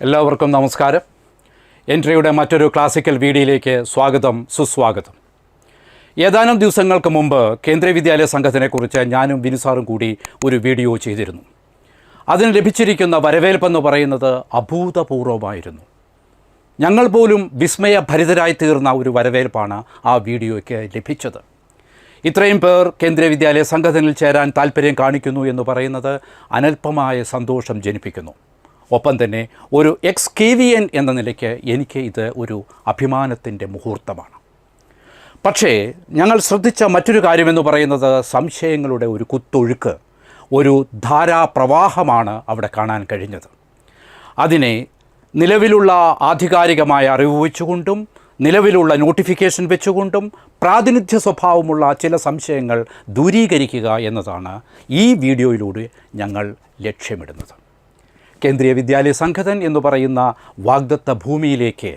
എല്ലാവർക്കും നമസ്കാരം. എൻട്രിയുടെ മറ്റൊരു ക്ലാസിക്കൽ വീഡിയോയിലേക്ക് സ്വാഗതം, സുസ്വാഗതം. ഏതാനും ദിവസങ്ങൾക്ക് മുമ്പ് കേന്ദ്രീയ വിദ്യാലയ സംഘത്തിനെക്കുറിച്ച് ഞാനും വിനുസാറും കൂടി ഒരു വീഡിയോ ചെയ്തിരുന്നു. അതിന് ലഭിച്ചിരിക്കുന്ന വരവേൽപ്പെന്ന് പറയുന്നത് അഭൂതപൂർവമായിരുന്നു. ഞങ്ങൾ പോലും വിസ്മയഭരിതരായി തീർന്ന ഒരു വരവേൽപ്പാണ് ആ വീഡിയോയ്ക്ക് ലഭിച്ചത്. ഇത്രയും പേർ കേന്ദ്രീയ വിദ്യാലയ സംഘത്തിൽ ചേരാൻ താല്പര്യം കാണിക്കുന്നു എന്ന് പറയുന്നത് അനൽപമായ സന്തോഷം ജനിപ്പിക്കുന്നു. ഒപ്പം തന്നെ ഒരു KVN എന്ന നിലയ്ക്ക് എനിക്ക് ഇത് ഒരു അഭിമാനത്തിൻ്റെ മുഹൂർത്തമാണ്. പക്ഷേ ഞങ്ങൾ ശ്രദ്ധിച്ച മറ്റൊരു കാര്യമെന്ന് പറയുന്നത് സംശയങ്ങളുടെ ഒരു കുത്തൊഴുക്ക്, ഒരു ധാരാപ്രവാഹമാണ് അവിടെ കാണാൻ കഴിഞ്ഞത്. അതിനെ നിലവിലുള്ള ആധികാരികമായ അറിവ് വെച്ചുകൊണ്ടും നിലവിലുള്ള നോട്ടിഫിക്കേഷൻ വെച്ചുകൊണ്ടും പ്രാതിനിധ്യ സ്വഭാവമുള്ള ചില സംശയങ്ങൾ ദൂരീകരിക്കുക എന്നതാണ് ഈ വീഡിയോയിലൂടെ ഞങ്ങൾ ലക്ഷ്യമിടുന്നത്. കേന്ദ്രീയ വിദ്യാലയ സംഘതൻ എന്ന് പറയുന്ന വാഗ്ദത്ത ഭൂമിയിലേക്ക്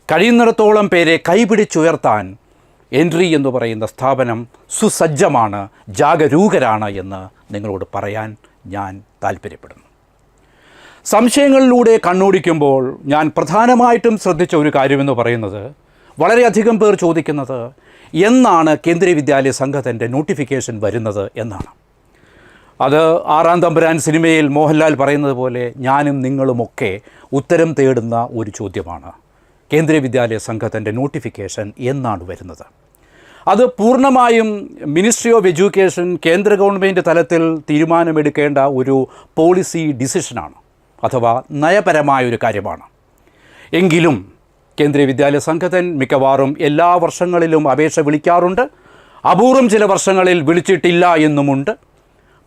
കഴിയുന്നിടത്തോളം പേരെ കൈപിടിച്ചുയർത്താൻ എൻട്രി എന്ന് പറയുന്ന സ്ഥാപനം സുസജ്ജമാണ്, ജാഗരൂകരാണ് എന്ന് നിങ്ങളോട് പറയാൻ ഞാൻ താല്പര്യപ്പെടുന്നു. സംശയങ്ങളിലൂടെ കണ്ണോടിക്കുമ്പോൾ ഞാൻ പ്രധാനമായിട്ടും ശ്രദ്ധിച്ച ഒരു കാര്യമെന്ന് പറയുന്നത്, വളരെയധികം പേർ ചോദിക്കുന്നത് എന്നാണ് കേന്ദ്രീയ വിദ്യാലയ സംഘത്തിൻ്റെ നോട്ടിഫിക്കേഷൻ വരുന്നത് എന്നാണ്. അത് ആറാം തമ്പുരാൻ സിനിമയിൽ മോഹൻലാൽ പറയുന്നത് പോലെ ഞാനും നിങ്ങളുമൊക്കെ ഉത്തരം തേടുന്ന ഒരു ചോദ്യമാണ്. കേന്ദ്രീയ വിദ്യാലയ സംഘത്തിൻ്റെ നോട്ടിഫിക്കേഷൻ എന്നാണ് വരുന്നത്? അത് പൂർണ്ണമായും മിനിസ്ട്രി ഓഫ് എഡ്യൂക്കേഷൻ, കേന്ദ്ര ഗവൺമെൻറ് തലത്തിൽ തീരുമാനമെടുക്കേണ്ട ഒരു പോളിസി ഡിസിഷനാണ്, അഥവാ നയപരമായൊരു കാര്യമാണ്. എങ്കിലും കേന്ദ്രീയ വിദ്യാലയ സംഘതൻ മിക്കവാറും എല്ലാ വർഷങ്ങളിലും അപേക്ഷ വിളിക്കാറുണ്ട്. അപൂർവം ചില വർഷങ്ങളിൽ വിളിച്ചിട്ടില്ല എന്നുമുണ്ട്.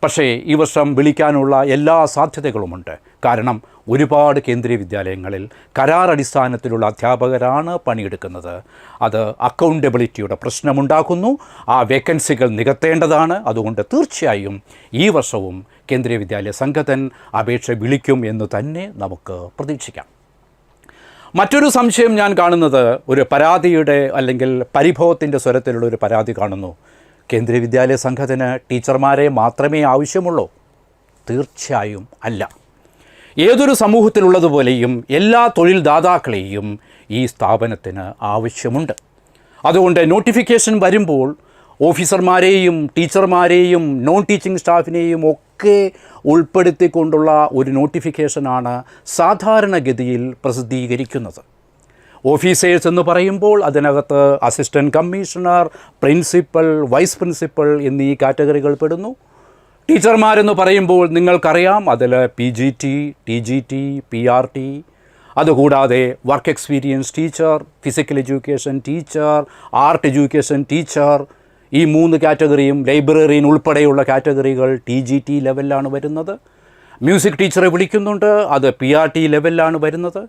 പക്ഷേ ഈ വർഷം വിളിക്കാനുള്ള എല്ലാ സാധ്യതകളുമുണ്ട്. കാരണം ഒരുപാട് കേന്ദ്രീയ വിദ്യാലയങ്ങളിൽ കരാർ അടിസ്ഥാനത്തിലുള്ള അധ്യാപകരാണ് പണിയെടുക്കുന്നത്. അത് അക്കൗണ്ടബിലിറ്റിയുടെ പ്രശ്നമുണ്ടാക്കുന്നു. ആ വേക്കൻസികൾ നികത്തേണ്ടതാണ്. അതുകൊണ്ട് തീർച്ചയായും ഈ വർഷവും കേന്ദ്രീയ വിദ്യാലയ സംഘതൻ അപേക്ഷ വിളിക്കും എന്ന് തന്നെ നമുക്ക് പ്രതീക്ഷിക്കാം. മറ്റൊരു സംശയം ഞാൻ കാണുന്നത് ഒരു പരാതിയുടെ അല്ലെങ്കിൽ പരിഭവത്തിൻ്റെ സ്വരത്തിലുള്ള ഒരു പരാതി കാണുന്നു. കേന്ദ്രീയ വിദ്യാലയ സംഘത്തിന് ടീച്ചർമാരെ മാത്രമേ ആവശ്യമുള്ളൂ? തീർച്ചയായും അല്ല. ഏതൊരു സമൂഹത്തിലുള്ളതുപോലെയും എല്ലാ തൊഴിൽ ദാതാക്കളെയും ഈ സ്ഥാപനത്തിന് ആവശ്യമുണ്ട്. അതുകൊണ്ട് നോട്ടിഫിക്കേഷൻ വരുമ്പോൾ ഓഫീസർമാരെയും ടീച്ചർമാരെയും നോൺ ടീച്ചിങ് സ്റ്റാഫിനെയും ഒക്കെ ഉൾപ്പെടുത്തിക്കൊണ്ടുള്ള ഒരു നോട്ടിഫിക്കേഷനാണ് സാധാരണഗതിയിൽ പ്രസിദ്ധീകരിക്കുന്നത്. ഓഫീസേഴ്സ് എന്ന് പറയുമ്പോൾ അതിനകത്ത് assistant commissioner, principal, vice principal എന്നീ കാറ്റഗറികൾ പെടുന്നു. ടീച്ചർമാരെന്ന് പറയുമ്പോൾ നിങ്ങൾക്കറിയാം, അതിൽ PGT, TGT, PRT, അതുകൂടാതെ work experience teacher, physical education teacher, art education teacher, ഈ 3 കാറ്റഗറിയും ലൈബ്രറിയൻ ഉൾപ്പെടെയുള്ള കാറ്റഗറികൾ TGT ലെവലിലാണ് വരുന്നത്. മ്യൂസിക് ടീച്ചറെ വിളിക്കുന്നുണ്ട്, അത് PRT ലെവലിലാണ് വരുന്നത്.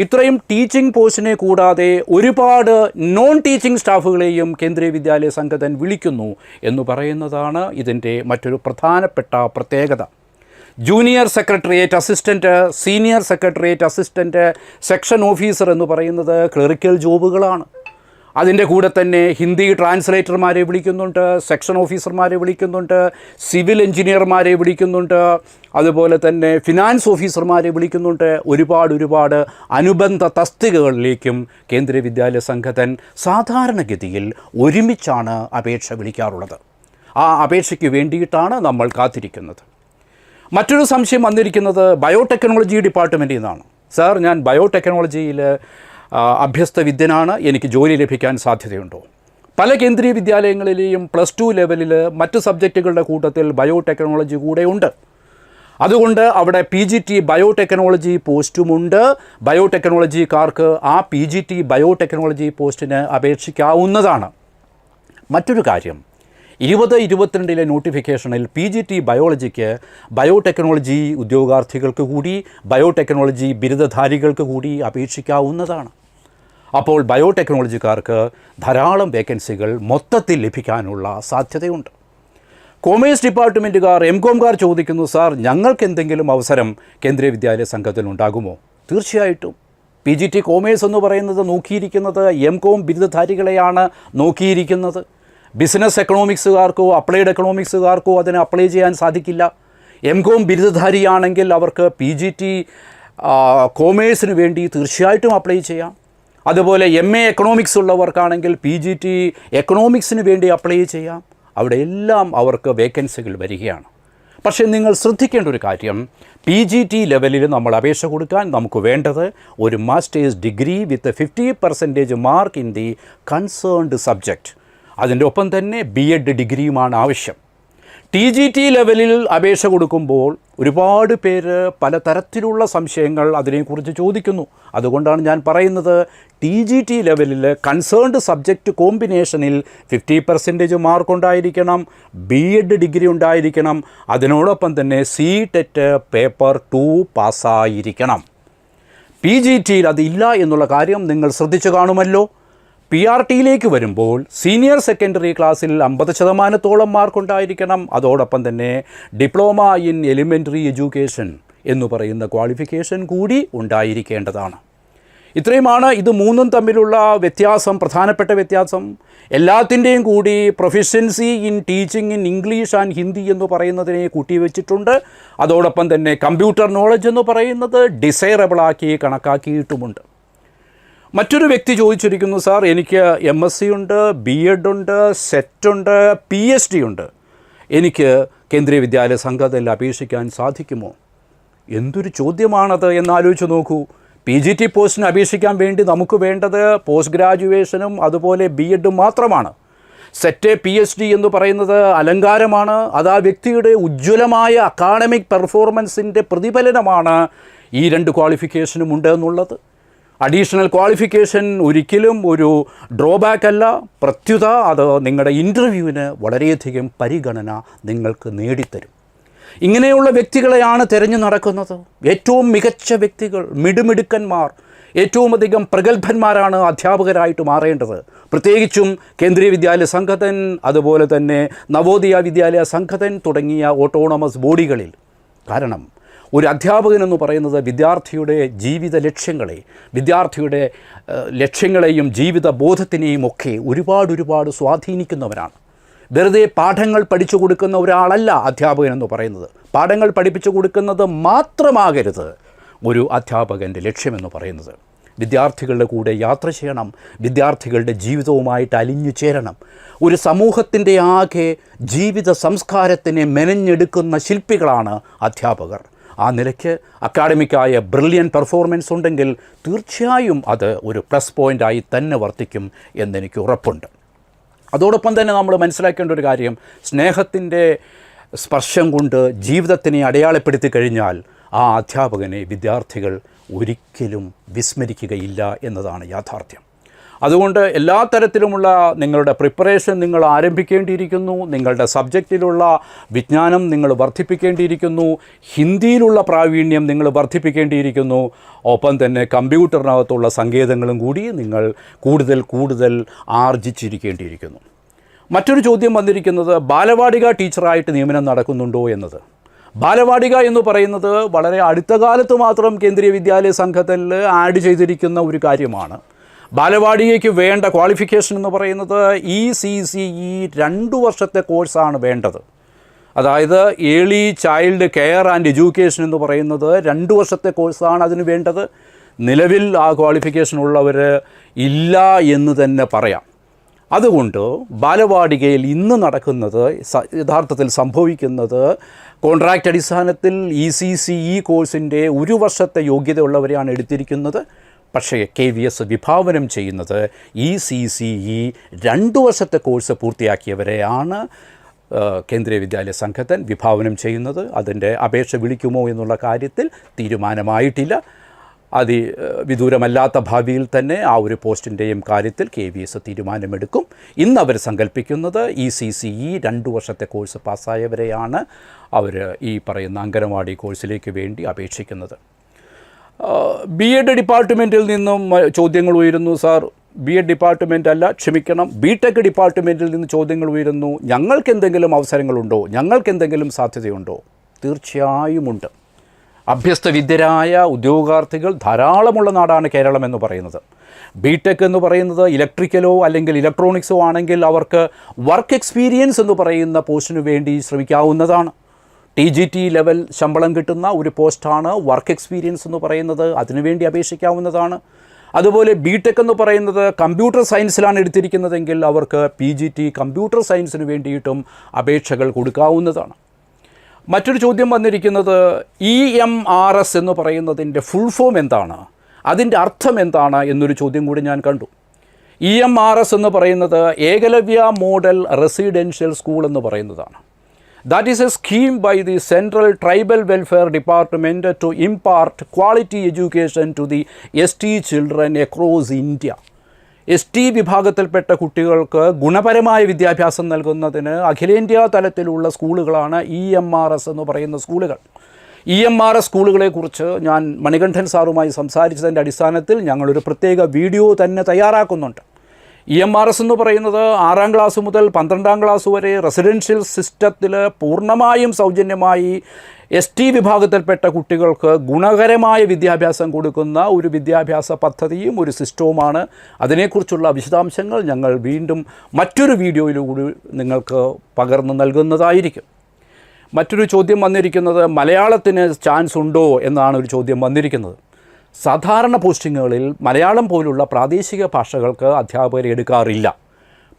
ഇത്രയും ടീച്ചിങ് പോസ്റ്റിനെ കൂടാതെ ഒരുപാട് നോൺ ടീച്ചിങ് സ്റ്റാഫുകളെയും കേന്ദ്രീയ വിദ്യാലയ സംഘതൻ വിളിക്കുന്നു എന്ന് പറയുന്നതാണ് ഇതിൻ്റെ മറ്റൊരു പ്രധാനപ്പെട്ട പ്രത്യേകത. Junior secretariat assistant, senior secretariat assistant, section officer എന്ന് പറയുന്നത് ക്ലറിക്കൽ ജോബുകളാണ്. അതിൻ്റെ കൂടെ തന്നെ ഹിന്ദി ട്രാൻസ്ലേറ്റർമാരെ വിളിക്കുന്നുണ്ട്, സെക്ഷൻ ഓഫീസർമാരെ വിളിക്കുന്നുണ്ട്, സിവിൽ എഞ്ചിനീയർമാരെ വിളിക്കുന്നുണ്ട്, അതുപോലെ തന്നെ ഫിനാൻസ് ഓഫീസർമാരെ വിളിക്കുന്നുണ്ട്. ഒരുപാട് അനുബന്ധ തസ്തികകളിലേക്കും കേന്ദ്രീയ വിദ്യാലയ സംഘതൻ സാധാരണഗതിയിൽ ഒരുമിച്ചാണ് അപേക്ഷ വിളിക്കാറുള്ളത്. ആ അപേക്ഷയ്ക്ക് വേണ്ടിയിട്ടാണ് നമ്മൾ കാത്തിരിക്കുന്നത്. മറ്റൊരു സംശയം വന്നിരിക്കുന്നത് ബയോടെക്നോളജി ഡിപ്പാർട്ട്മെൻറ്റിൽ നിന്നാണ്. സാർ, ഞാൻ ബയോടെക്നോളജിയിൽ അഭ്യസ്ത വിദ്യനാണ്, എനിക്ക് ജോലി ലഭിക്കാൻ സാധ്യതയുണ്ടോ? പല കേന്ദ്രീയ വിദ്യാലയങ്ങളിലെയും +2 ലെവലിൽ മറ്റ് സബ്ജക്റ്റുകളുടെ കൂട്ടത്തിൽ ബയോടെക്നോളജി കൂടെ ഉണ്ട്. അതുകൊണ്ട് അവിടെ PGT ബയോടെക്നോളജി പോസ്റ്റുമുണ്ട്. ബയോടെക്നോളജിക്കാർക്ക് ആ PGT ബയോടെക്നോളജി പോസ്റ്റിന് അപേക്ഷിക്കാവുന്നതാണ്. മറ്റൊരു കാര്യം, 2022 നോട്ടിഫിക്കേഷനിൽ PGT ബയോളജിക്ക് ബയോടെക്നോളജി ഉദ്യോഗാർത്ഥികൾക്ക് കൂടി, ബയോടെക്നോളജി ബിരുദധാരികൾക്ക് കൂടി അപേക്ഷിക്കാവുന്നതാണ്. അപ്പോൾ ബയോടെക്നോളജിക്കാർക്ക് ധാരാളം വേക്കൻസികൾ മൊത്തത്തിൽ ലഭിക്കാനുള്ള സാധ്യതയുണ്ട്. കോമേഴ്സ് ഡിപ്പാർട്ട്മെൻറ്റുകാർ, MCOMകാർ ചോദിക്കുന്നു, സാർ ഞങ്ങൾക്ക് എന്തെങ്കിലും അവസരം കേന്ദ്രീയ വിദ്യാലയ സംഘത്തിൽ ഉണ്ടാകുമോ? തീർച്ചയായിട്ടും. PGT കോമേഴ്സ് എന്ന് പറയുന്നത് നോക്കിയിരിക്കുന്നത് MCOM ബിരുദധാരികളെയാണ് നോക്കിയിരിക്കുന്നത്. ബിസിനസ് എക്കണോമിക്സുകാർക്കോ അപ്ലൈഡ് എക്കണോമിക്സുകാർക്കോ അതിന് അപ്ലൈ ചെയ്യാൻ സാധിക്കില്ല. MCOM ബിരുദധാരിയാണെങ്കിൽ അവർക്ക് PGT കോമേഴ്സിന് വേണ്ടി തീർച്ചയായിട്ടും അപ്ലൈ ചെയ്യാം. അതുപോലെ MA എക്കണോമിക്സ് ഉള്ളവർക്കാണെങ്കിൽ PGT എക്കണോമിക്സിന് വേണ്ടി അപ്ലൈ ചെയ്യാം. അവിടെ എല്ലാം അവർക്ക് വേക്കൻസികൾ വരികയാണ്. പക്ഷേ നിങ്ങൾ ശ്രദ്ധിക്കേണ്ട ഒരു കാര്യം, PGT ലെവലിൽ നമ്മൾ അപേക്ഷ കൊടുക്കാൻ നമുക്ക് വേണ്ടത് ഒരു masters degree with 50% mark in the concerned subject. അതിൻ്റെ ഒപ്പം തന്നെ B.Ed ഡിഗ്രിയുമാണ് ആവശ്യം. TGT ലെവലിൽ അപേക്ഷ കൊടുക്കുമ്പോൾ ഒരുപാട് പേര് പലതരത്തിലുള്ള സംശയങ്ങൾ അതിനെക്കുറിച്ച് ചോദിക്കുന്നു. അതുകൊണ്ടാണ് ഞാൻ പറയുന്നത്, TGT ലെവലിൽ കൺസേൺഡ് സബ്ജക്റ്റ് കോമ്പിനേഷനിൽ 50% മാർക്ക് ഉണ്ടായിരിക്കണം, B.Ed ഡിഗ്രി ഉണ്ടായിരിക്കണം, അതിനോടൊപ്പം തന്നെ CTET പേപ്പർ 2 പാസ്സായിരിക്കണം. PGTയിൽ അതില്ല എന്നുള്ള കാര്യം നിങ്ങൾ ശ്രദ്ധിച്ചു കാണുമല്ലോ. PRTയിലേക്ക് വരുമ്പോൾ സീനിയർ സെക്കൻഡറി ക്ലാസ്സിൽ 50% മാർക്കുണ്ടായിരിക്കണം. അതോടൊപ്പം തന്നെ ഡിപ്ലോമ ഇൻ എലിമെൻ്ററി എഡ്യൂക്കേഷൻ എന്ന് പറയുന്ന ക്വാളിഫിക്കേഷൻ കൂടി ഉണ്ടായിരിക്കേണ്ടതാണ്. ഇത്രയുമാണ് ഇത് മൂന്നും തമ്മിലുള്ള വ്യത്യാസം, പ്രധാനപ്പെട്ട വ്യത്യാസം. എല്ലാത്തിൻ്റെയും കൂടി proficiency in teaching in English and Hindi എന്ന് പറയുന്നതിനെ കൂട്ടിവെച്ചിട്ടുണ്ട്. അതോടൊപ്പം തന്നെ കമ്പ്യൂട്ടർ നോളജ് എന്ന് പറയുന്നത് ഡിസൈറബിളാക്കി കണക്കാക്കിയിട്ടുമുണ്ട്. മറ്റൊരു വ്യക്തി ചോദിച്ചിരിക്കുന്നു, സാർ എനിക്ക് MSc ഉണ്ട്, B.Ed ഉണ്ട്, സെറ്റ് ഉണ്ട്, PhD ഉണ്ട്, എനിക്ക് കേന്ദ്രീയ വിദ്യാലയ സംഘത്തിൽ അപേക്ഷിക്കാൻ സാധിക്കുമോ? എന്തൊരു ചോദ്യമാണത് എന്നാലോചിച്ച് നോക്കൂ. PGT പോസ്റ്റിന് അപേക്ഷിക്കാൻ വേണ്ടി നമുക്ക് വേണ്ടത് പോസ്റ്റ് ഗ്രാജുവേഷനും അതുപോലെ B.Ed മാത്രമാണ്. സെറ്റ് PhD എന്ന് പറയുന്നത് അലങ്കാരമാണ്. അത് ആ വ്യക്തിയുടെ ഉജ്ജ്വലമായ അക്കാഡമിക് പെർഫോമൻസിൻ്റെ പ്രതിഫലനമാണ് ഈ 2 ക്വാളിഫിക്കേഷനും ഉണ്ട് എന്നുള്ളത്. അഡീഷണൽ ക്വാളിഫിക്കേഷൻ ഒരിക്കലും ഒരു ഡ്രോബാക്ക് അല്ല, പ്രത്യുത അത് നിങ്ങളുടെ ഇൻ്റർവ്യൂവിന് വളരെയധികം പരിഗണന നിങ്ങൾക്ക് നേടിത്തരും. ഇങ്ങനെയുള്ള വ്യക്തികളെയാണ് തിരഞ്ഞു നടക്കുന്നത്. ഏറ്റവും മികച്ച വ്യക്തികൾ, മിടുമിടുക്കന്മാർ, ഏറ്റവും അധികം പ്രഗത്ഭന്മാരാണ് അധ്യാപകരായിട്ട് മാറേണ്ടത്. പ്രത്യേകിച്ചും കേന്ദ്രീയ വിദ്യാലയ സംഘതൻ, അതുപോലെ തന്നെ നവോദയ വിദ്യാലയ സംഘതൻ തുടങ്ങിയ ഓട്ടോണമസ് ബോഡികളിൽ. കാരണം ഒരു അധ്യാപകൻ എന്ന് പറയുന്നത് വിദ്യാർത്ഥിയുടെ ജീവിത ലക്ഷ്യങ്ങളെ, വിദ്യാർത്ഥിയുടെ ലക്ഷ്യങ്ങളെയും ജീവിത ബോധത്തിനെയും ഒക്കെ ഒരുപാട് സ്വാധീനിക്കുന്നവരാണ്. വെറുതെ പാഠങ്ങൾ പഠിച്ചു കൊടുക്കുന്ന ഒരാളല്ല അധ്യാപകൻ എന്ന് പറയുന്നത്. പാഠങ്ങൾ പഠിപ്പിച്ചു കൊടുക്കുന്നത് മാത്രമാകരുത് ഒരു അധ്യാപകൻ്റെ ലക്ഷ്യമെന്ന് പറയുന്നത്. വിദ്യാർത്ഥികളുടെ കൂടെ യാത്ര ചെയ്യണം, വിദ്യാർത്ഥികളുടെ ജീവിതവുമായിട്ട് അലിഞ്ഞു ചേരണം. ഒരു സമൂഹത്തിൻ്റെ ആകെ ജീവിത സംസ്കാരത്തിനെ മെനഞ്ഞെടുക്കുന്ന ശില്പികളാണ് അധ്യാപകർ. ആ നിലയ്ക്ക് അക്കാഡമിക്കായ ബ്രില്യൻ പെർഫോമൻസ് ഉണ്ടെങ്കിൽ തീർച്ചയായും അത് ഒരു പ്ലസ് പോയിൻ്റായി തന്നെ വർത്തിക്കും എന്നെനിക്ക് ഉറപ്പുണ്ട്. അതോടൊപ്പം തന്നെ നമ്മൾ മനസ്സിലാക്കേണ്ട ഒരു കാര്യം, സ്നേഹത്തിൻ്റെ സ്പർശം കൊണ്ട് ജീവിതത്തിനെ അടയാളപ്പെടുത്തി കഴിഞ്ഞാൽ ആ അധ്യാപകനെ വിദ്യാർത്ഥികൾ ഒരിക്കലും വിസ്മരിക്കുകയില്ല എന്നതാണ് യാഥാർത്ഥ്യം. അതുകൊണ്ട് എല്ലാ തരത്തിലുമുള്ള നിങ്ങളുടെ പ്രിപ്പറേഷൻ നിങ്ങൾ ആരംഭിക്കേണ്ടിയിരിക്കുന്നു. നിങ്ങളുടെ സബ്ജക്റ്റിലുള്ള വിജ്ഞാനം നിങ്ങൾ വർദ്ധിപ്പിക്കേണ്ടിയിരിക്കുന്നു. ഹിന്ദിയിലുള്ള പ്രാവീണ്യം നിങ്ങൾ വർദ്ധിപ്പിക്കേണ്ടിയിരിക്കുന്നു. ഒപ്പം തന്നെ കമ്പ്യൂട്ടറിനകത്തുള്ള സങ്കേതങ്ങളും കൂടി നിങ്ങൾ കൂടുതൽ ആർജിച്ചിരിക്കേണ്ടിയിരിക്കുന്നു. മറ്റൊരു ചോദ്യം വന്നിരിക്കുന്നത്, ബാലവാടിക ടീച്ചറായിട്ട് നിയമനം നടക്കുന്നുണ്ടോ എന്നത്. ബാലവാടിക എന്ന് പറയുന്നത് വളരെ അടുത്ത കാലത്ത് മാത്രം കേന്ദ്രീയ വിദ്യാലയ സംഘത്തിൽ ആഡ് ചെയ്തിരിക്കുന്ന ഒരു കാര്യമാണ്. ബാലവാടികയ്ക്ക് വേണ്ട ക്വാളിഫിക്കേഷൻ എന്ന് പറയുന്നത് ECCE 2 വർഷത്തെ കോഴ്സാണ് വേണ്ടത്. അതായത് early child care and education എന്ന് പറയുന്നത് 2 വർഷത്തെ കോഴ്സാണ് അതിന് വേണ്ടത്. നിലവിൽ ആ ക്വാളിഫിക്കേഷൻ ഉള്ളവർ ഇല്ല എന്ന് തന്നെ പറയാം. അതുകൊണ്ട് ബാലവാടികയിൽ ഇന്ന് നടക്കുന്നത്, യഥാർത്ഥത്തിൽ സംഭവിക്കുന്നത്, കോൺട്രാക്റ്റ് അടിസ്ഥാനത്തിൽ ECCE കോഴ്സിൻ്റെ 1 വർഷത്തെ യോഗ്യതയുള്ളവരെയാണ് എടുത്തിരിക്കുന്നത്. പക്ഷേ KVS വിഭാവനം ചെയ്യുന്നത് ECCE 2 വർഷത്തെ കോഴ്സ് പൂർത്തിയാക്കിയവരെയാണ് കേന്ദ്രീയ വിദ്യാലയ സംഘത്തൻ വിഭാവനം ചെയ്യുന്നത്. അതിൻ്റെ അപേക്ഷ വിളിക്കുമോ എന്നുള്ള കാര്യത്തിൽ തീരുമാനമായിട്ടില്ല. വിദൂരമല്ലാത്ത ഭാവിയിൽ തന്നെ ആ ഒരു പോസ്റ്റിൻ്റെയും കാര്യത്തിൽ KVS തീരുമാനമെടുക്കും. ഇന്ന് അവർ സങ്കല്പിക്കുന്നത് ECCE 2 വർഷത്തെ കോഴ്സ് പാസ്സായവരെയാണ് അവർ ഈ പറയുന്ന അംഗനവാടി കോഴ്സിലേക്ക് വേണ്ടി അപേക്ഷിക്കുന്നത്. B.Ed ഡിപ്പാർട്ട്മെൻറ്റിൽ നിന്നും ചോദ്യങ്ങൾ ഉയരുന്നു. സാർ, B.Ed ഡിപ്പാർട്ട്മെൻ്റ് അല്ല, ക്ഷമിക്കണം, B.Tech ഡിപ്പാർട്ട്മെൻറ്റിൽ നിന്ന് ചോദ്യങ്ങൾ ഉയരുന്നു. ഞങ്ങൾക്ക് എന്തെങ്കിലും അവസരങ്ങളുണ്ടോ, ഞങ്ങൾക്ക് എന്തെങ്കിലും സാധ്യതയുണ്ടോ? തീർച്ചയായുമുണ്ട്. അഭ്യസ്ത വിദ്യരായ ഉദ്യോഗാർത്ഥികൾ ധാരാളമുള്ള നാടാണ് കേരളം എന്ന് പറയുന്നത്. B.Tech എന്ന് പറയുന്നത് ഇലക്ട്രിക്കലോ അല്ലെങ്കിൽ ഇലക്ട്രോണിക്സോ ആണെങ്കിൽ അവർക്ക് വർക്ക് എക്സ്പീരിയൻസ് എന്ന് പറയുന്ന പോസ്റ്റിനു വേണ്ടി ശ്രമിക്കാവുന്നതാണ്. TGT ലെവൽ ശമ്പളം കിട്ടുന്ന ഒരു പോസ്റ്റാണ്. വർക്ക് എക്സ്പീരിയൻസ് എന്ന് പറയുന്നത് അതിനുവേണ്ടി അപേക്ഷിക്കാവുന്നതാണ്. അതുപോലെ BTech എന്ന് പറയുന്നത് കമ്പ്യൂട്ടർ സയൻസിലാണ് എടുത്തിരിക്കുന്നതെങ്കിൽ അവർക്ക് PGT കമ്പ്യൂട്ടർ സയൻസിന് വേണ്ടിയിട്ടും അപേക്ഷകൾ കൊടുക്കാവുന്നതാണ്. മറ്റൊരു ചോദ്യം വന്നിരിക്കുന്നത് EMRS എന്ന് പറയുന്നതിൻ്റെ ഫുൾ ഫോം എന്താണ്, അതിൻ്റെ അർത്ഥം എന്താണ് എന്നൊരു ചോദ്യം കൂടി ഞാൻ കണ്ടു. EMRS എന്ന് പറയുന്നത് ഏകലവ്യ മോഡൽ റെസിഡൻഷ്യൽ സ്കൂൾ എന്ന് പറയുന്നതാണ്. That is a scheme by the Central Tribal Welfare Department to impart quality education to the ST children across India. ST വിഭാഗത്തിൽപ്പെട്ട കുട്ടികൾക്ക് ഗുണപരമായ വിദ്യാഭ്യാസം നൽകുന്നതിന് അഖിലേന്ത്യാ തലത്തിലുള്ള സ്കൂളുകളാണ് EMRS എന്ന് പറയുന്ന സ്കൂളുകൾ. EMRS സ്കൂളുകളെക്കുറിച്ച് ഞാൻ മണികണ്ഠൻ സാറുമായി സംസാരിച്ചതിൻ്റെ അടിസ്ഥാനത്തിൽ ഞങ്ങളൊരു പ്രത്യേക വീഡിയോ തന്നെ തയ്യാറാക്കുന്നുണ്ട്. EMRS എന്ന് പറയുന്നത് 6ാം ക്ലാസ് മുതൽ 12ാം ക്ലാസ് വരെ റെസിഡൻഷ്യൽ സിസ്റ്റത്തിൽ പൂർണ്ണമായും സൗജന്യമായി ST വിഭാഗത്തിൽപ്പെട്ട കുട്ടികൾക്ക് ഗുണകരമായ വിദ്യാഭ്യാസം കൊടുക്കുന്ന ഒരു വിദ്യാഭ്യാസ പദ്ധതിയും ഒരു സിസ്റ്റവുമാണ്. അതിനെക്കുറിച്ചുള്ള വിശദാംശങ്ങൾ ഞങ്ങൾ വീണ്ടും മറ്റൊരു വീഡിയോയിലൂടെ നിങ്ങൾക്ക് പകർന്നു നൽകുന്നതായിരിക്കും. മറ്റൊരു ചോദ്യം വന്നിരിക്കുന്നത് മലയാളത്തിന് ചാൻസ് ഉണ്ടോ എന്നാണ് ഒരു ചോദ്യം വന്നിരിക്കുന്നത്. സാധാരണ പോസ്റ്റിങ്ങുകളിൽ മലയാളം പോലുള്ള പ്രാദേശിക ഭാഷകൾക്ക് അധ്യാപകരെ എടുക്കാറില്ല.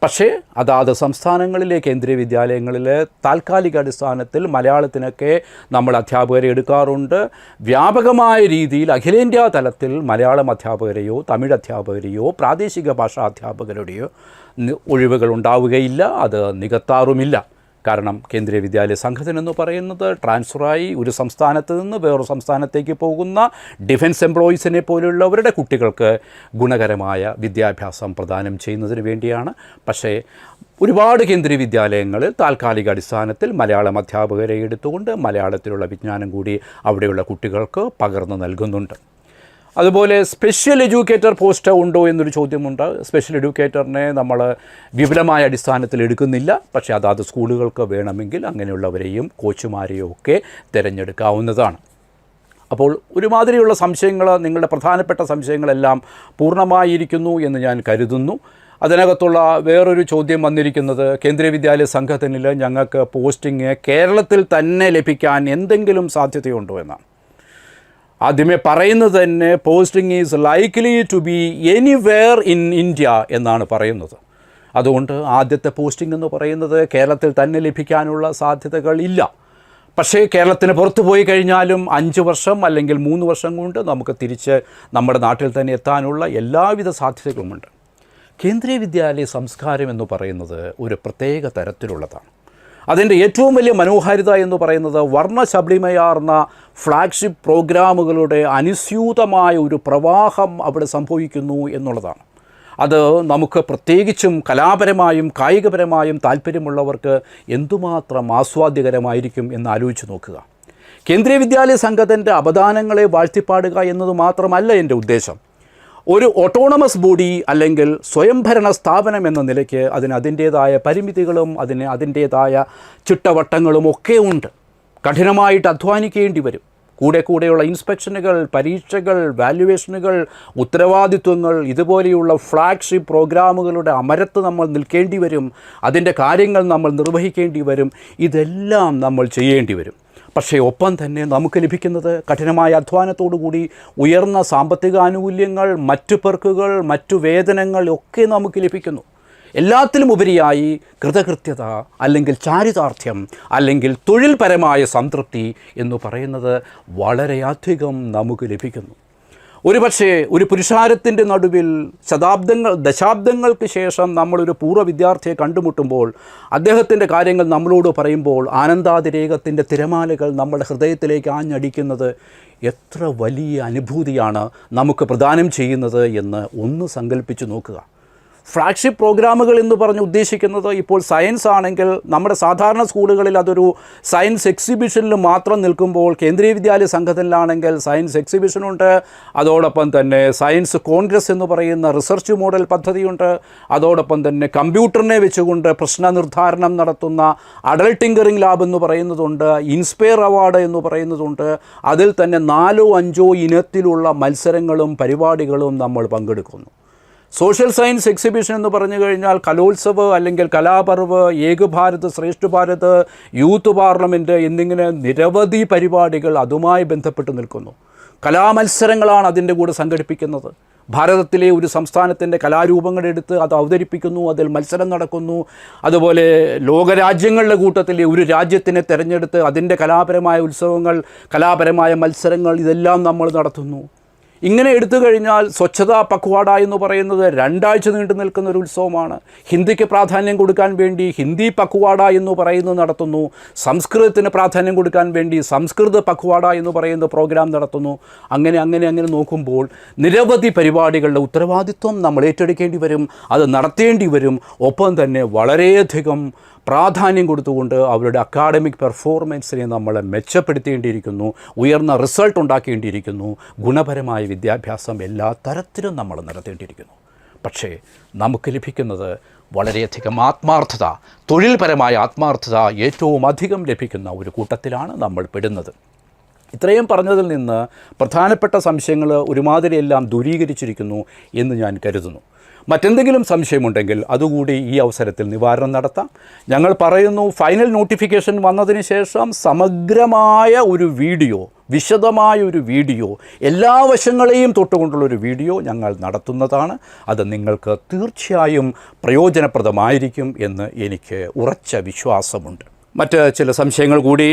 പക്ഷേ അതാത് സംസ്ഥാനങ്ങളിലെ കേന്ദ്രീയ വിദ്യാലയങ്ങളിൽ താൽക്കാലിക അടിസ്ഥാനത്തിൽ മലയാളത്തിനൊക്കെ നമ്മൾ അധ്യാപകരെ എടുക്കാറുണ്ട്. വ്യാപകമായ രീതിയിൽ അഖിലേന്ത്യാ തലത്തിൽ മലയാളം അധ്യാപകരെയോ തമിഴ് അധ്യാപകരെയോ പ്രാദേശിക ഭാഷാ അധ്യാപകരുടെയോ ഒഴിവുകൾ ഉണ്ടാവുകയില്ല, അത് നികത്താറുമില്ല. കാരണം കേന്ദ്രീയ വിദ്യാലയ സംഘത്തിനെന്ന് പറയുന്നത് ട്രാൻസ്ഫറായി ഒരു സംസ്ഥാനത്ത് നിന്ന് വേറൊരു സംസ്ഥാനത്തേക്ക് പോകുന്ന ഡിഫൻസ് എംപ്ലോയീസിനെ പോലുള്ളവരുടെ കുട്ടികൾക്ക് ഗുണകരമായ വിദ്യാഭ്യാസം പ്രദാനം ചെയ്യുന്നതിന് വേണ്ടിയാണ്. പക്ഷേ ഒരുപാട് കേന്ദ്രീയ വിദ്യാലയങ്ങളിൽ താൽക്കാലിക അടിസ്ഥാനത്തിൽ മലയാളം അധ്യാപകരെ എടുത്തുകൊണ്ട് മലയാളത്തിലുള്ള വിജ്ഞാനം കൂടി അവിടെയുള്ള കുട്ടികൾക്ക് പകർന്നു നൽകുന്നുണ്ട്. അതുപോലെ സ്പെഷ്യൽ എഡ്യൂക്കേറ്റർ പോസ്റ്റ് ഉണ്ടോ എന്നൊരു ചോദ്യമുണ്ട്. സ്പെഷ്യൽ എഡ്യൂക്കേറ്ററിനെ നമ്മൾ വിപുലമായ അടിസ്ഥാനത്തിൽ എടുക്കുന്നില്ല. പക്ഷേ അതാത് സ്കൂളുകൾക്ക് വേണമെങ്കിൽ അങ്ങനെയുള്ളവരെയും കോച്ചുമാരെയും ഒക്കെ തിരഞ്ഞെടുക്കാവുന്നതാണ്. അപ്പോൾ ഒരുമാതിരിയുള്ള സംശയങ്ങൾ, നിങ്ങളുടെ പ്രധാനപ്പെട്ട സംശയങ്ങളെല്ലാം പൂർണ്ണമായിരിക്കുന്നു എന്ന് ഞാൻ കരുതുന്നു. അതിനകത്തുള്ള വേറൊരു ചോദ്യം വന്നിരിക്കുന്നത് കേന്ദ്രീയ വിദ്യാലയ സംഘത്തിൽ ഞങ്ങൾക്ക് പോസ്റ്റിംഗ് കേരളത്തിൽ തന്നെ ലഭിക്കാൻ എന്തെങ്കിലും സാധ്യതയുണ്ടോ എന്നാണ്. ആദ്യമേ പറയുന്നത് തന്നെ posting is likely to be anywhere in India എന്നാണ് പറയുന്നത്. അതുകൊണ്ട് ആദ്യത്തെ പോസ്റ്റിംഗ് എന്ന് പറയുന്നത് കേരളത്തിൽ തന്നെ ലഭിക്കാനുള്ള സാധ്യതകൾ ഇല്ല. പക്ഷേ കേരളത്തിന് പുറത്തു പോയി കഴിഞ്ഞാലും 5 വർഷം അല്ലെങ്കിൽ 3 വർഷം കൊണ്ട് നമുക്ക് തിരിച്ച് നമ്മുടെ നാട്ടിൽ തന്നെ എത്താനുള്ള എല്ലാവിധ സാധ്യതകളുമുണ്ട്. കേന്ദ്രീയ വിദ്യാലയ സംസ്കാരം എന്ന് പറയുന്നത് ഒരു പ്രത്യേക തരത്തിലുള്ളതാണ്. അതിൻ്റെ ഏറ്റവും വലിയ മനോഹാരിത എന്ന് പറയുന്നത് വർണ്ണശബളിമയാർന്ന ഫ്ലാഗ്ഷിപ്പ് പ്രോഗ്രാമുകളുടെ അനുസ്യൂതമായ ഒരു പ്രവാഹം അവിടെ സംഭവിക്കുന്നു എന്നുള്ളതാണ്. അത് നമുക്ക് പ്രത്യേകിച്ചും കലാപരമായും കായികപരമായും താല്പര്യമുള്ളവർക്ക് എന്തുമാത്രം ആസ്വാദ്യകരമായിരിക്കും എന്ന് ആലോചിച്ച് നോക്കുക. കേന്ദ്രീയ വിദ്യാലയ സംഘത്തിൻ്റെ അവദാനങ്ങളെ വാഴ്ത്തിപ്പാടുക എന്നത് മാത്രമല്ല എൻ്റെ ഉദ്ദേശം. ഒരു ഓട്ടോണമസ് ബോഡി അല്ലെങ്കിൽ സ്വയംഭരണ സ്ഥാപനം എന്ന നിലയ്ക്ക് അതിന് അതിൻ്റേതായ പരിമിതികളും അതിൻ്റേതായ ചിട്ടവട്ടങ്ങളും ഒക്കെ ഉണ്ട്. കഠിനമായിട്ട് അധ്വാനിക്കേണ്ടി വരും. കൂടെയുള്ള ഇൻസ്പെക്ഷനുകൾ, പരീക്ഷകൾ, വാല്യുവേഷനുകൾ, ഉത്തരവാദിത്വങ്ങൾ, ഇതുപോലെയുള്ള ഫ്ലാഗ്ഷിപ്പ് പ്രോഗ്രാമുകളുടെ അമരത്ത് നമ്മൾ നിൽക്കേണ്ടി വരും. അതിൻ്റെ കാര്യങ്ങൾ നമ്മൾ നിർവഹിക്കേണ്ടി വരും. ഇതെല്ലാം നമ്മൾ ചെയ്യേണ്ടി വരും. പക്ഷേ ഒപ്പം തന്നെ നമുക്ക് ലഭിക്കുന്നത് കഠിനമായ അധ്വാനത്തോടുകൂടി ഉയർന്ന സാമ്പത്തിക ആനുകൂല്യങ്ങൾ, മറ്റു പെർക്കുകൾ, മറ്റു വേതനങ്ങൾ ഒക്കെ നമുക്ക് ലഭിക്കുന്നു. എല്ലാത്തിലും ഉപരിയായി കൃതകൃത്യത അല്ലെങ്കിൽ ചാരിതാർത്ഥ്യം അല്ലെങ്കിൽ തൊഴിൽപരമായ സംതൃപ്തി എന്ന് പറയുന്നത് വളരെയധികം നമുക്ക് ലഭിക്കുന്നു. ഒരുപക്ഷേ ഒരു പുരുഷാരത്തിൻ്റെ നടുവിൽ ദശാബ്ദങ്ങൾക്ക് ശേഷം നമ്മളൊരു പൂർവ്വ വിദ്യാർത്ഥിയെ കണ്ടുമുട്ടുമ്പോൾ അദ്ദേഹത്തിൻ്റെ കാര്യങ്ങൾ നമ്മളോട് പറയുമ്പോൾ ആനന്ദാതിരേകത്തിൻ്റെ തിരമാലകൾ നമ്മുടെ ഹൃദയത്തിലേക്ക് ആഞ്ഞടിക്കുന്നത് എത്ര വലിയ അനുഭൂതിയാണ് നമുക്ക് പ്രദാനം ചെയ്യുന്നത് എന്ന് ഒന്ന് സങ്കല്പിച്ച് നോക്കുക. ഫ്ലാഗ്ഷിപ്പ് പ്രോഗ്രാമുകൾ എന്ന് പറഞ്ഞ് ഉദ്ദേശിക്കുന്നത് ഇപ്പോൾ സയൻസ് ആണെങ്കിൽ നമ്മുടെ സാധാരണ സ്കൂളുകളിൽ അതൊരു സയൻസ് എക്സിബിഷനിൽ മാത്രം നിൽക്കുമ്പോൾ കേന്ദ്രീയ വിദ്യാലയ സംഘത്തിലാണെങ്കിൽ സയൻസ് എക്സിബിഷനുണ്ട്. അതോടൊപ്പം തന്നെ സയൻസ് കോൺഗ്രസ് എന്ന് പറയുന്ന റിസർച്ച് മോഡൽ പദ്ധതിയുണ്ട്. അതോടൊപ്പം തന്നെ കമ്പ്യൂട്ടറിനെ വെച്ചുകൊണ്ട് പ്രശ്ന നിർദ്ധാരണം നടത്തുന്ന അഡൽട്ട് ടിങ്കറിംഗ് ലാബ് എന്ന് പറയുന്നതുണ്ട്. ഇൻസ്പയർ അവാർഡ് എന്ന് പറയുന്നതുണ്ട്. അതിൽ തന്നെ 4-5 ഇനത്തിലുള്ള മത്സരങ്ങളും പരിപാടികളും നമ്മൾ പങ്കെടുക്കുന്നു. സോഷ്യൽ സയൻസ് എക്സിബിഷൻ എന്ന് പറഞ്ഞു കഴിഞ്ഞാൽ കലോത്സവ് അല്ലെങ്കിൽ കലാപർവ്, ഏക് ഭാരത്, ശ്രേഷ്ഠ ഭാരത്, യൂത്ത് പാർലമെൻറ്റ് എന്നിങ്ങനെ നിരവധി പരിപാടികൾ അതുമായി ബന്ധപ്പെട്ട് നിൽക്കുന്നു. കലാമത്സരങ്ങളാണ് അതിൻ്റെ കൂടെ സംഘടിപ്പിക്കുന്നത്. ഭാരതത്തിലെ ഒരു സംസ്ഥാനത്തിൻ്റെ കലാരൂപങ്ങളെടുത്ത് അത് അവതരിപ്പിക്കുന്നു, അതിൽ മത്സരം നടക്കുന്നു. അതുപോലെ ലോകരാജ്യങ്ങളുടെ കൂട്ടത്തിലെ ഒരു രാജ്യത്തിനെ തിരഞ്ഞെടുത്ത് അതിൻ്റെ കലാപരമായ ഉത്സവങ്ങൾ, കലാപരമായ മത്സരങ്ങൾ ഇതെല്ലാം നമ്മൾ നടത്തുന്നു. ഇങ്ങനെ എടുത്തു കഴിഞ്ഞാൽ സ്വച്ഛതാ പക്വാഡ എന്ന് പറയുന്നത് 2 ആഴ്ച നീണ്ടു നിൽക്കുന്ന ഒരു ഉത്സവമാണ്. ഹിന്ദിക്ക് പ്രാധാന്യം കൊടുക്കാൻ വേണ്ടി ഹിന്ദി പക്വാഡ എന്ന് പറയുന്നത് നടത്തുന്നു. സംസ്കൃതത്തിന് പ്രാധാന്യം കൊടുക്കാൻ വേണ്ടി സംസ്കൃത പക്വാഡ എന്ന് പറയുന്ന പ്രോഗ്രാം നടത്തുന്നു. അങ്ങനെ നോക്കുമ്പോൾ നിരവധി പരിപാടികളുടെ ഉത്തരവാദിത്വം നമ്മൾ ഏറ്റെടുക്കേണ്ടി വരും, അത് നടത്തേണ്ടി വരും. ഒപ്പം തന്നെ വളരെയധികം പ്രാധാന്യം കൊടുത്തുകൊണ്ട് അവരുടെ അക്കാഡമിക് പെർഫോമൻസിനെ നമ്മൾ മെച്ചപ്പെടുത്തേണ്ടിയിരിക്കുന്നു, ഉയർന്ന റിസൾട്ട് ഉണ്ടാക്കേണ്ടിയിരിക്കുന്നു. ഗുണപരമായ വിദ്യാഭ്യാസം എല്ലാ തരത്തിലും നമ്മൾ നടത്തേണ്ടിയിരിക്കുന്നു. പക്ഷേ നമുക്ക് ലഭിക്കുന്നത് വളരെയധികം ആത്മാർത്ഥത, തൊഴിൽപരമായ ആത്മാർത്ഥത ഏറ്റവും അധികം ലഭിക്കുന്ന ഒരു കൂട്ടത്തിലാണ് നമ്മൾ പെടുന്നത്. ഇത്രയും പറഞ്ഞതിൽ നിന്ന് പ്രധാനപ്പെട്ട സംശയങ്ങൾ ഒരുമാതിരിയെല്ലാം ദൂരീകരിച്ചിരിക്കുന്നു എന്ന് ഞാൻ കരുതുന്നു. മറ്റെന്തെങ്കിലും സംശയമുണ്ടെങ്കിൽ അതുകൂടി ഈ അവസരത്തിൽ നിവാരണം നടത്താം. ഞങ്ങൾ പറയുന്നു, ഫൈനൽ നോട്ടിഫിക്കേഷൻ വന്നതിന് ശേഷം സമഗ്രമായ ഒരു വീഡിയോ, വിശദമായ ഒരു വീഡിയോ, എല്ലാ വശങ്ങളെയും തൊട്ടുകൊണ്ടുള്ളൊരു വീഡിയോ ഞങ്ങൾ നടത്തുന്നതാണ്. അത് നിങ്ങൾക്ക് തീർച്ചയായും പ്രയോജനപ്രദമായിരിക്കും എന്ന് എനിക്ക് ഉറച്ച വിശ്വാസമുണ്ട്. മറ്റ് ചില സംശയങ്ങൾ കൂടി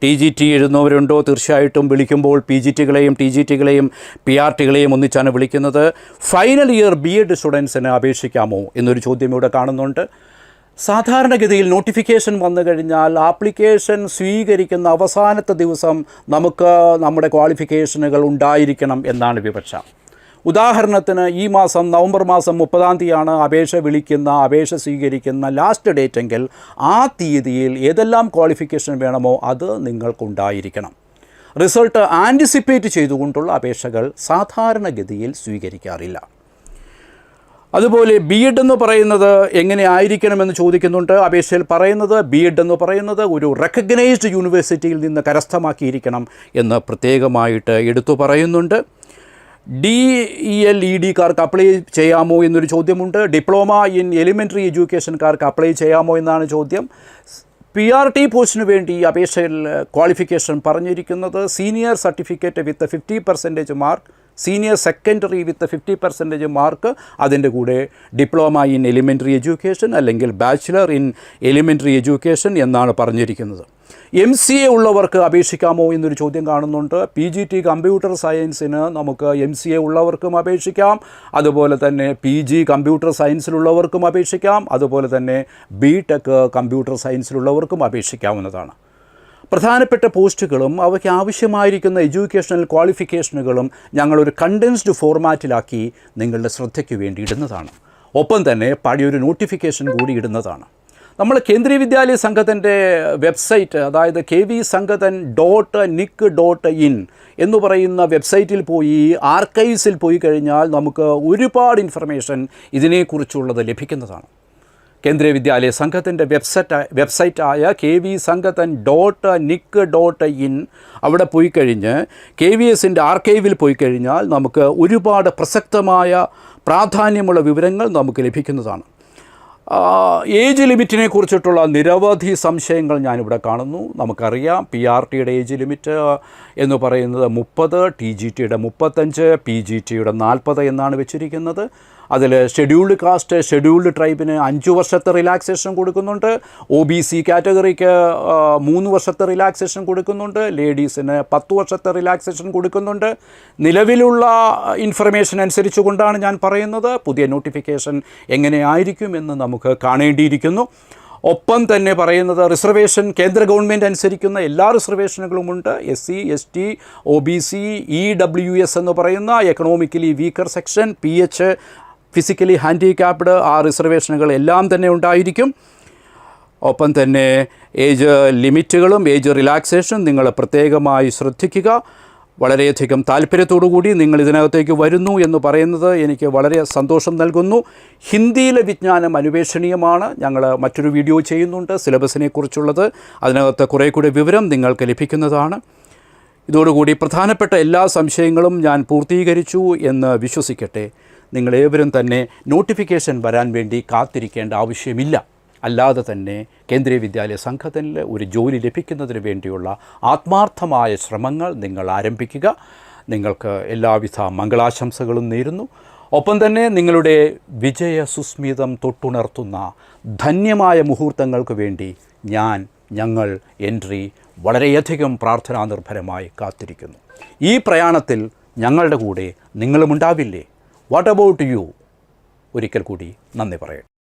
TGT എഴുതുന്നവരുണ്ടോ? തീർച്ചയായിട്ടും വിളിക്കുമ്പോൾ PGTകളെയും TGTകളെയും PRTകളെയും ഒന്നിച്ചാണ് വിളിക്കുന്നത്. ഫൈനൽ ഇയർ BEd സ്റ്റുഡൻസിന് അപേക്ഷിക്കാമോ എന്നൊരു ചോദ്യം ഇവിടെ കാണുന്നുണ്ട്. സാധാരണഗതിയിൽ നോട്ടിഫിക്കേഷൻ വന്നു കഴിഞ്ഞാൽ ആപ്ലിക്കേഷൻ സ്വീകരിക്കുന്ന അവസാനത്തെ ദിവസം നമുക്ക് നമ്മുടെ ക്വാളിഫിക്കേഷനുകൾ ഉണ്ടായിരിക്കണം എന്നാണ് വിവക്ഷ. ഉദാഹരണത്തിന് ഈ മാസം നവംബർ മാസം 30-ാം തീയതിയാണ് അപേക്ഷ സ്വീകരിക്കുന്ന ലാസ്റ്റ് ഡേറ്റ് എങ്കിൽ ആ തീയതിയിൽ ഏതെല്ലാം ക്വാളിഫിക്കേഷൻ വേണമോ അത് നിങ്ങൾക്കുണ്ടായിരിക്കണം. റിസൾട്ട് ആൻറ്റിസിപ്പേറ്റ് ചെയ്തുകൊണ്ടുള്ള അപേക്ഷകൾ സാധാരണഗതിയിൽ സ്വീകരിക്കാറില്ല. അതുപോലെ BEd എന്ന് പറയുന്നത് എങ്ങനെ ആയിരിക്കണമെന്ന് ചോദിക്കുന്നുണ്ട്. അപേക്ഷയിൽ പറയുന്നത് BEd എന്ന് പറയുന്നത് ഒരു റെക്കഗ്നൈസ്ഡ് യൂണിവേഴ്സിറ്റിയിൽ നിന്ന് കരസ്ഥമാക്കിയിരിക്കണം എന്ന് പ്രത്യേകമായിട്ട് എടുത്തു പറയുന്നുണ്ട്. DELEDക്കാർക്ക് അപ്ലൈ ചെയ്യാമോ എന്നൊരു ചോദ്യമുണ്ട്. ഡിപ്ലോമ ഇൻ എലിമെൻ്ററി എഡ്യൂക്കേഷൻകാർക്ക് അപ്ലൈ ചെയ്യാമോ എന്നാണ് ചോദ്യം. PRT പോസ്റ്റിന് വേണ്ടി അപേക്ഷയിൽ ക്വാളിഫിക്കേഷൻ പറഞ്ഞിരിക്കുന്നത് സീനിയർ സർട്ടിഫിക്കറ്റ് വിത്ത് 50% മാർക്ക്, സീനിയർ സെക്കൻഡറി വിത്ത് 50% മാർക്ക്, അതിൻ്റെ കൂടെ ഡിപ്ലോമ ഇൻ എലിമെൻ്ററി എഡ്യൂക്കേഷൻ അല്ലെങ്കിൽ ബാച്ചിലർ ഇൻ എലിമെൻ്ററി എഡ്യൂക്കേഷൻ എന്നാണ് പറഞ്ഞിരിക്കുന്നത്. MCA ഉള്ളവർക്ക് അപേക്ഷിക്കാമോ എന്നൊരു ചോദ്യം കാണുന്നുണ്ട്. PGT കമ്പ്യൂട്ടർ സയൻസിന് നമുക്ക് MCA ഉള്ളവർക്കും അപേക്ഷിക്കാം, അതുപോലെ തന്നെ PG കമ്പ്യൂട്ടർ സയൻസിലുള്ളവർക്കും അപേക്ഷിക്കാം, അതുപോലെ തന്നെ BTech കമ്പ്യൂട്ടർ സയൻസിലുള്ളവർക്കും അപേക്ഷിക്കാവുന്നതാണ്. പ്രധാനപ്പെട്ട പോസ്റ്റുകളും അവയ്ക്ക് ആവശ്യമായിരിക്കുന്ന എഡ്യൂക്കേഷണൽ ക്വാളിഫിക്കേഷനുകളും ഞങ്ങളൊരു കണ്ടൻസ്ഡ് ഫോർമാറ്റിലാക്കി നിങ്ങളുടെ ശ്രദ്ധയ്ക്ക് വേണ്ടി ഇടുന്നതാണ്. ഒപ്പം തന്നെ പഴയൊരു നോട്ടിഫിക്കേഷൻ കൂടി ഇടുന്നതാണ്. നമ്മൾ കേന്ദ്രീയ വിദ്യാലയ സംഘത്തിൻ്റെ വെബ്സൈറ്റ്, അതായത് kvsangathan.nic.in എന്ന് പറയുന്ന വെബ്സൈറ്റിൽ പോയി ആർക്കൈവ്സിൽ പോയി കഴിഞ്ഞാൽ നമുക്ക് ഒരുപാട് ഇൻഫർമേഷൻ ഇതിനെക്കുറിച്ചുള്ളത് ലഭിക്കുന്നതാണ്. കേന്ദ്രീയ വിദ്യാലയ സംഘത്തിൻ്റെ വെബ്സൈറ്റായ kvsangathan.nic.in അവിടെ പോയി കഴിഞ്ഞ് KVSൻ്റെ ആർക്കൈവിൽ പോയി കഴിഞ്ഞാൽ നമുക്ക് ഒരുപാട് പ്രസക്തമായ പ്രാധാന്യമുള്ള വിവരങ്ങൾ നമുക്ക് ലഭിക്കുന്നതാണ്. ഏജ് ലിമിറ്റിനെ കുറിച്ചിട്ടുള്ള നിരവധി സംശയങ്ങൾ ഞാനിവിടെ കാണുന്നു. നമുക്കറിയാം PRTയുടെ ഏജ് ലിമിറ്റ് എന്ന് പറയുന്നത് 30, TGTയുടെ 35, PGTയുടെ 40 എന്നാണ് വെച്ചിരിക്കുന്നത്. അതിൽ ഷെഡ്യൂൾഡ് കാസ്റ്റ്, ഷെഡ്യൂൾഡ് ട്രൈബിന് 5 വർഷത്തെ റിലാക്സേഷൻ കൊടുക്കുന്നുണ്ട്. OBC കാറ്റഗറിക്ക് 3 വർഷത്തെ റിലാക്സേഷൻ കൊടുക്കുന്നുണ്ട്. ലേഡീസിന് 10 വർഷത്തെ റിലാക്സേഷൻ കൊടുക്കുന്നുണ്ട്. നിലവിലുള്ള ഇൻഫർമേഷൻ അനുസരിച്ച് കൊണ്ടാണ് ഞാൻ പറയുന്നത്. പുതിയ നോട്ടിഫിക്കേഷൻ എങ്ങനെയായിരിക്കുമെന്ന് നമുക്ക് കാണേണ്ടിയിരിക്കുന്നു. ഒപ്പം തന്നെ പറയുന്നത് റിസർവേഷൻ കേന്ദ്ര ഗവൺമെൻറ് അനുസരിക്കുന്ന എല്ലാ റിസർവേഷനുകളുമുണ്ട്. SC, ST, OBC, EWS എന്ന് പറയുന്ന economically weaker section, PH physically handicapped, ആ റിസർവേഷനുകൾ എല്ലാം തന്നെ ഉണ്ടായിരിക്കും. ഒപ്പം തന്നെ ഏജ് ലിമിറ്റുകളും ഏജ് റിലാക്സേഷൻ നിങ്ങൾ പ്രത്യേകമായി ശ്രദ്ധിക്കുക. വളരെയധികം താല്പര്യത്തോടുകൂടി നിങ്ങൾ ഇതിനകത്തേക്ക് വരുന്നു എന്ന് പറയുന്നത് എനിക്ക് വളരെ സന്തോഷം നൽകുന്നു. ഹിന്ദിയിലെ വിജ്ഞാനം അന്വേഷണീയമാണ്. ഞങ്ങൾ മറ്റൊരു വീഡിയോ ചെയ്യുന്നുണ്ട് സിലബസിനെ കുറിച്ചുള്ളത്. അതിനകത്ത് കുറേ കൂടി വിവരം നിങ്ങൾക്ക് ലഭിക്കുന്നതാണ്. ഇതോടുകൂടി പ്രധാനപ്പെട്ട എല്ലാ സംശയങ്ങളും ഞാൻ പൂർത്തീകരിച്ചു എന്ന് വിശ്വസിക്കട്ടെ. നിങ്ങളേവരും തന്നെ നോട്ടിഫിക്കേഷൻ വരാൻ വേണ്ടി കാത്തിരിക്കേണ്ട ആവശ്യമില്ല. അല്ലാതെ തന്നെ കേന്ദ്രീയ വിദ്യാലയ സംഘത്തിൽ ഒരു ജോലി ലഭിക്കുന്നതിന് വേണ്ടിയുള്ള ആത്മാർത്ഥമായ ശ്രമങ്ങൾ നിങ്ങൾ ആരംഭിക്കുക. നിങ്ങൾക്ക് എല്ലാവിധ മംഗളാശംസകളും നേരുന്നു. ഒപ്പം തന്നെ നിങ്ങളുടെ വിജയ സുസ്മിതം തൊട്ടുണർത്തുന്ന ധന്യമായ മുഹൂർത്തങ്ങൾക്ക് വേണ്ടി ഞങ്ങൾ എൻട്രി വളരെയധികം പ്രാർത്ഥനാനിർഭരമായി കാത്തിരിക്കുന്നു. ഈ പ്രയാണത്തിൽ ഞങ്ങളുടെ കൂടെ നിങ്ങളുമുണ്ടാവില്ലേ? What about you? ഒരിക്കൽ കൂടി നന്ദി പറയട്ടെ.